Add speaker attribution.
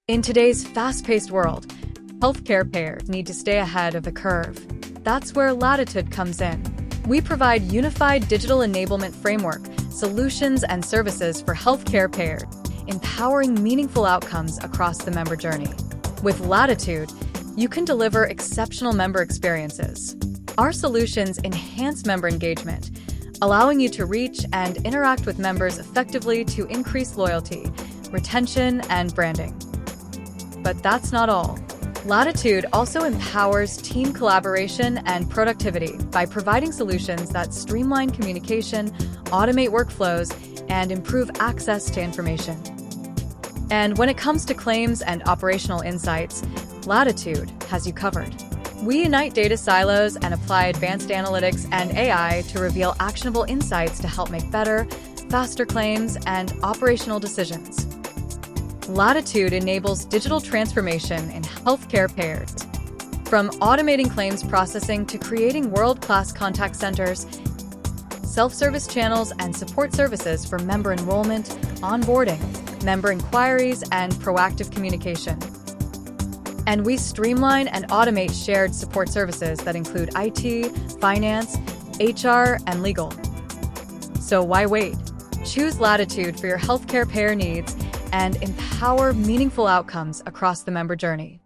Speaker 1: In today's fast-paced world, healthcare payers need to stay ahead of the curve. That's where Latitude comes in. We provide unified digital enablement framework, solutions, and services for healthcare payers, empowering meaningful outcomes across the member journey. With Latitude, you can deliver exceptional member experiences. Our solutions enhance member engagement, allowing you to reach and interact with members effectively to increase loyalty, retention, and branding. But that's not all. Latitude also empowers team collaboration and productivity by providing solutions that streamline communication, automate workflows, and improve access to information. And when it comes to claims and operational insights, Latitude has you covered. We unite data silos and apply advanced analytics and AI to reveal actionable insights to help make better, faster claims and operational decisions. Latitude enables digital transformation in healthcare payers. From automating claims processing to creating world-class contact centers, self-service channels, and support services for member enrollment, onboarding, member inquiries, and proactive communication. And we streamline and automate shared support services that include IT, finance, HR, and legal. So why wait? Choose Latitude for your healthcare payer needs and empower meaningful outcomes across the member journey.